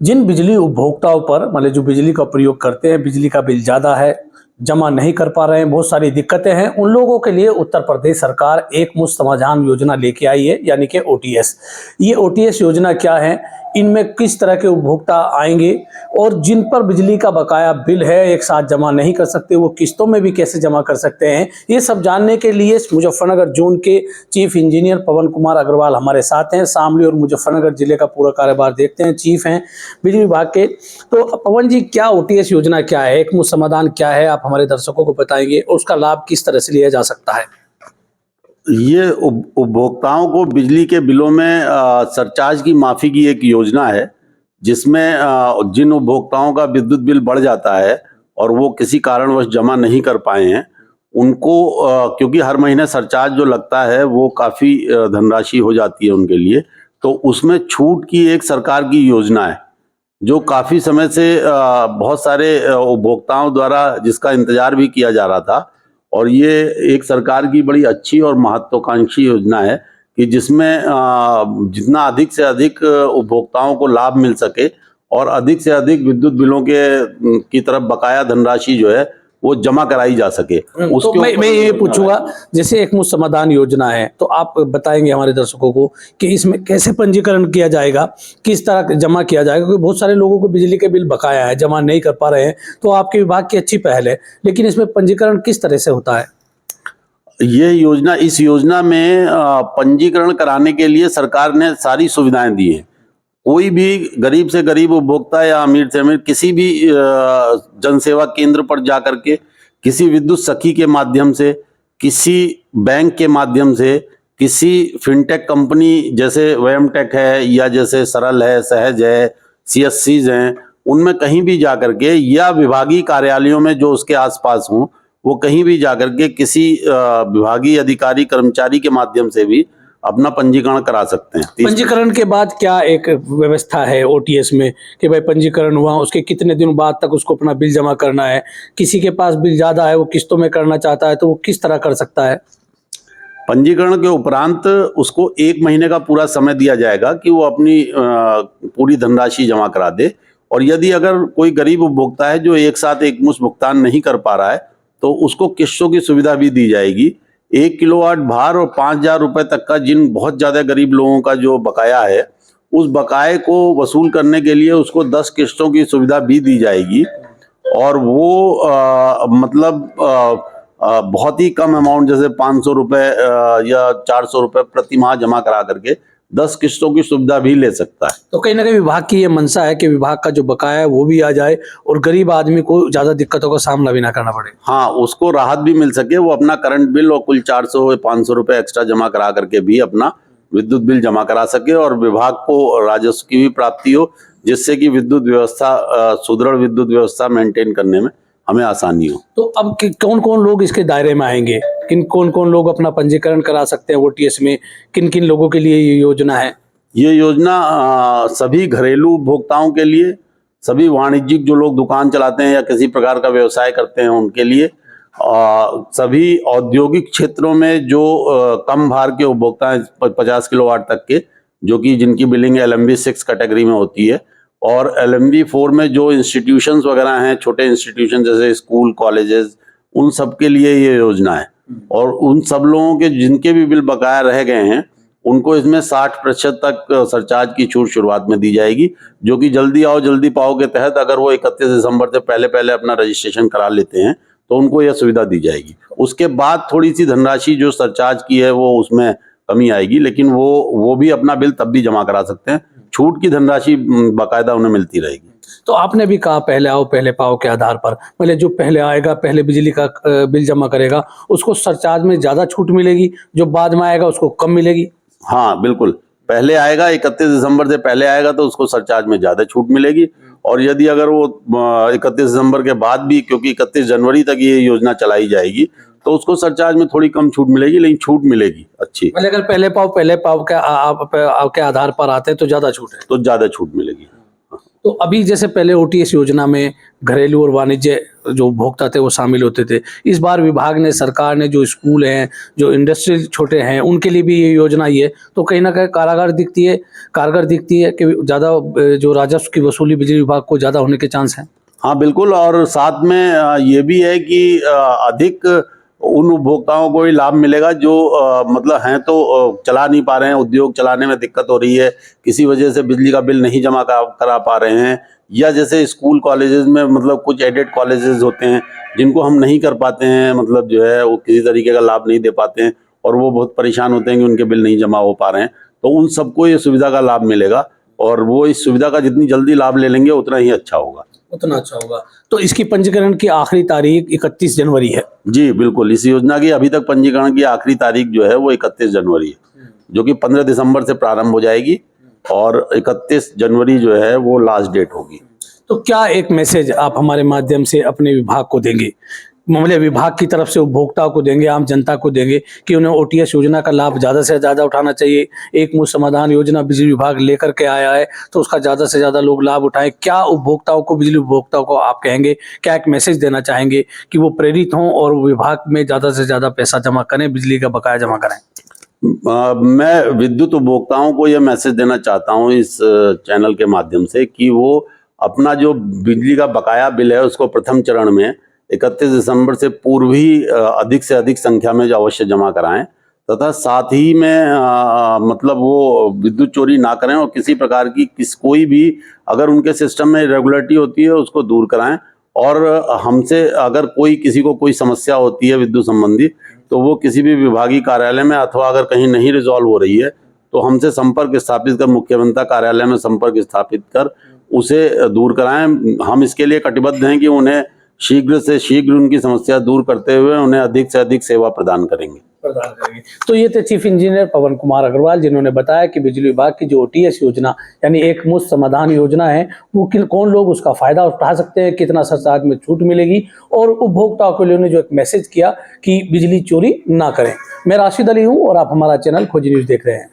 जिन बिजली उपभोक्ताओं पर मतलब जो बिजली का प्रयोग करते हैं, बिजली का बिल ज़्यादा है, जमा नहीं कर पा रहे हैं, बहुत सारी दिक्कतें हैं, उन लोगों के लिए उत्तर प्रदेश सरकार एकमुश्त समाधान योजना लेके आई है, यानी कि ओटीएस। ये ओटीएस योजना क्या है, इनमें किस तरह के उपभोक्ता आएंगे और जिन पर बिजली का बकाया बिल है, एक साथ जमा नहीं कर सकते, वो किस्तों में भी कैसे जमा कर सकते हैं, ये सब जानने के लिए मुजफ्फरनगर जोन के चीफ इंजीनियर पवन कुमार अग्रवाल हमारे साथ हैं। शामली और मुजफ्फरनगर जिले का पूरा कारोबार देखते हैं, चीफ हैं बिजली विभाग के। तो पवन जी, क्या ओटीएस योजना क्या है, एकमुश्त समाधान क्या है, आप हमारे दर्शकों को बताएंगे और उसका लाभ किस तरह से लिया जा सकता है? ये उपभोक्ताओं को बिजली के बिलों में सरचार्ज की माफी की एक योजना है, जिसमें जिन उपभोक्ताओं का विद्युत बिल बढ़ जाता है और वो किसी कारणवश जमा नहीं कर पाए हैं, उनको क्योंकि हर महीने सरचार्ज जो लगता है वो काफ़ी धनराशि हो जाती है उनके लिए, तो उसमें छूट की एक सरकार की योजना है जो काफ़ी समय से बहुत सारे उपभोक्ताओं द्वारा जिसका इंतजार भी किया जा रहा था। और ये एक सरकार की बड़ी अच्छी और महत्वाकांक्षी योजना है कि जिसमें जितना अधिक से अधिक उपभोक्ताओं को लाभ मिल सके और अधिक से अधिक विद्युत बिलों की तरफ बकाया धनराशि जो है वो जमा कराई जा सके। तो मैं ये पूछूंगा, जैसे एकमुश्त समाधान योजना है, तो आप बताएंगे हमारे दर्शकों को कि इसमें कैसे पंजीकरण किया जाएगा, किस तरह जमा किया जाएगा, क्योंकि बहुत सारे लोगों को बिजली के बिल बकाया है, जमा नहीं कर पा रहे हैं। तो आपके विभाग की अच्छी पहल है, लेकिन इसमें पंजीकरण किस तरह से होता है? इस योजना में पंजीकरण कराने के लिए सरकार ने सारी सुविधाएं दी हैं। कोई भी गरीब से गरीब उपभोक्ता या अमीर से अमीर किसी भी जनसेवा केंद्र पर जा करके, किसी विद्युत सखी के माध्यम से, किसी बैंक के माध्यम से, किसी फिनटेक कंपनी जैसे वयमटेक है या जैसे सरल है, सहज है, सीएससीज हैं, उनमें कहीं भी जा करके, या विभागीय कार्यालयों में जो उसके आसपास हों, वो कहीं भी जा करके किसी विभागीय अधिकारी कर्मचारी के माध्यम से भी अपना पंजीकरण करा सकते हैं। पंजीकरण के बाद क्या एक व्यवस्था है ओटीएस में कि भाई पंजीकरण हुआ, उसके कितने दिन बाद तक उसको अपना बिल जमा करना है? किसी के पास बिल ज़्यादा है, वो किस्तों में करना चाहता है, तो वो किस तरह कर सकता है? पंजीकरण के उपरांत उसको 1 महीने का पूरा समय दिया जाएगा कि वो अपनी पूरी धनराशि जमा करा दे। और यदि अगर कोई गरीब उपभोक्ता है जो एक साथ एकमुश्त भुगतान नहीं कर पा रहा है, तो उसको किस्तों की सुविधा भी दी जाएगी। 1 किलोवाट भार और 5,000 रुपये तक का जिन बहुत ज़्यादा गरीब लोगों का जो बकाया है, उस बकाये को वसूल करने के लिए उसको 10 किस्तों की सुविधा भी दी जाएगी। और वो बहुत ही कम अमाउंट, जैसे 500 रुपये या 400 रुपये प्रति माह जमा करा करके 10 किस्तों की सुविधा भी ले सकता है। तो कहीं ना कहीं विभाग की ये मंशा है कि विभाग का जो बकाया है वो भी आ जाए और गरीब आदमी को ज़्यादा दिक्कतों का सामना भी ना करना पड़े। हाँ, उसको राहत भी मिल सके, वो अपना करंट बिल और कुल 400 या 500 रुपये एक्स्ट्रा जमा करा करके भी अपना विद्युत बिल जमा करा सके और विभाग को राजस्व की भी प्राप्ति हो, जिससे कि विद्युत व्यवस्था, सुदृढ़ विद्युत व्यवस्था मेंटेन करने में हमें आसानी हो। तो अब कौन कौन लोग इसके दायरे में आएंगे, कौन कौन लोग अपना पंजीकरण करा सकते हैं ओटीएस में, किन किन लोगों के लिए ये योजना है? ये योजना सभी घरेलू उपभोक्ताओं के लिए, सभी वाणिज्यिक जो लोग दुकान चलाते हैं या किसी प्रकार का व्यवसाय करते हैं उनके लिए, सभी औद्योगिक क्षेत्रों में जो कम भार के उपभोक्ता हैं 50 किलोवाट तक के, जो कि जिनकी बिलिंग LMV 6 कैटेगरी में होती है, और LMV 4 में जो इंस्टीट्यूशंस वगैरह हैं, छोटे इंस्टीट्यूशन जैसे स्कूल, कॉलेजेस, उन सब के लिए ये योजना है। और उन सब लोगों के जिनके भी बिल बकाया रह गए हैं, उनको इसमें 60% तक सरचार्ज की छूट शुरुआत में दी जाएगी, जो कि जल्दी आओ जल्दी पाओ के तहत अगर वो 31 दिसंबर से पहले अपना रजिस्ट्रेशन करा लेते हैं तो उनको यह सुविधा दी जाएगी। उसके बाद थोड़ी सी धनराशि जो सरचार्ज की है वो उसमें कमी आएगी, लेकिन वो भी अपना बिल तब भी जमा करा सकते हैं। छूट की धनराशि बाकायदा उन्हें मिलती रहेगी। तो आपने भी कहा पहले आओ पहले पाओ के आधार पर, मतलब जो पहले आएगा, पहले बिजली का बिल जमा करेगा, उसको सरचार्ज में ज़्यादा छूट मिलेगी, जो बाद में आएगा उसको कम मिलेगी? हाँ बिल्कुल, पहले आएगा, 31 दिसंबर से पहले आएगा तो उसको सरचार्ज में ज़्यादा छूट मिलेगी। और यदि अगर वो 31 दिसंबर के बाद भी, क्योंकि 31 जनवरी तक ये योजना चलाई जाएगी, तो उसको सरचार्ज में थोड़ी कम छूट मिलेगी, लेकिन छूट मिलेगी अच्छी। मतलब अगर पहले पाओ के आधार पर आते हैं तो ज़्यादा छूट है? तो ज़्यादा छूट मिलेगी। तो अभी जैसे पहले ओटीएस योजना में घरेलू और वाणिज्य जो उपभोक्ता थे वो शामिल होते थे, इस बार विभाग ने, सरकार ने, जो स्कूल हैं, जो इंडस्ट्रियल छोटे हैं, उनके लिए भी ये योजना आई है, तो कहीं ना कहीं कारगर दिखती है कि ज़्यादा जो राजस्व की वसूली बिजली विभाग को ज़्यादा होने के चांस हैं। हाँ बिल्कुल, और साथ में ये भी है कि अधिक उन उपभोक्ताओं को ही लाभ मिलेगा जो मतलब हैं तो चला नहीं पा रहे हैं, उद्योग चलाने में दिक्कत हो रही है, किसी वजह से बिजली का बिल नहीं जमा करा पा रहे हैं, या जैसे स्कूल कॉलेजेस में मतलब कुछ एडेड कॉलेजेस होते हैं जिनको हम नहीं कर पाते हैं, मतलब जो है वो किसी तरीके का लाभ नहीं दे पाते हैं और वो बहुत परेशान होते हैं कि उनके बिल नहीं जमा हो पा रहे हैं, तो उन सबको ये सुविधा का लाभ मिलेगा और वो इस सुविधा का जितनी जल्दी लाभ ले लेंगे उतना ही अच्छा होगा। उतना अच्छा होगा। तो इसकी पंजीकरण की आखिरी तारीख 31 जनवरी है। जी बिल्कुल, इस योजना की अभी तक पंजीकरण की आखिरी तारीख जो है वो 31 जनवरी है, जो कि 15 दिसंबर से प्रारंभ हो जाएगी और 31 जनवरी जो है वो लास्ट डेट होगी। तो क्या एक मैसेज आप हमारे माध्यम से अपने विभाग को देंगे, मामले विभाग की तरफ से उपभोक्ताओं को देंगे, आम जनता को देंगे, कि उन्हें ओटीएस योजना का लाभ ज़्यादा से ज़्यादा उठाना चाहिए? एक मुश्त समाधान योजना बिजली विभाग लेकर के आया है, तो उसका ज़्यादा से ज़्यादा लोग लाभ उठाएं। क्या उपभोक्ताओं को, बिजली उपभोक्ताओं को आप कहेंगे, क्या एक मैसेज देना चाहेंगे कि वो प्रेरित हों और विभाग में ज़्यादा से ज़्यादा पैसा जमा करें, बिजली का बकाया जमा करें? मैं विद्युत उपभोक्ताओं को यह मैसेज देना चाहता हूं इस चैनल के माध्यम से कि वो अपना जो बिजली का बकाया बिल है उसको प्रथम चरण में 31 दिसंबर से पूर्व ही अधिक से अधिक संख्या में जो अवश्य जमा कराएं, तथा साथ ही में मतलब वो विद्युत चोरी ना करें और किसी प्रकार की कोई भी अगर उनके सिस्टम में इरेगुलरिटी होती है उसको दूर कराएं, और हमसे अगर किसी को कोई समस्या होती है विद्युत संबंधी तो वो किसी भी विभागीय कार्यालय में अथवा अगर कहीं नहीं रिजॉल्व हो रही है तो हमसे संपर्क स्थापित कर, मुख्य अभियंता कार्यालय में संपर्क स्थापित कर उसे दूर कराएं। हम इसके लिए कटिबद्ध हैं कि उन्हें शीघ्र से शीघ्र उनकी समस्या दूर करते हुए उन्हें अधिक से अधिक सेवा प्रदान करेंगे। तो ये थे चीफ इंजीनियर पवन कुमार अग्रवाल, जिन्होंने बताया कि बिजली विभाग की जो ओटीएस योजना यानी एक मुश्त समाधान योजना है, वो कौन लोग उसका फायदा उठा सकते हैं, कितना सरचार्ज में छूट मिलेगी, और उपभोक्ताओं के लिए उन्होंने जो एक मैसेज किया कि बिजली चोरी ना करें। मैं राशिद अली हूँ और आप हमारा चैनल खोजी न्यूज़ देख रहे हैं।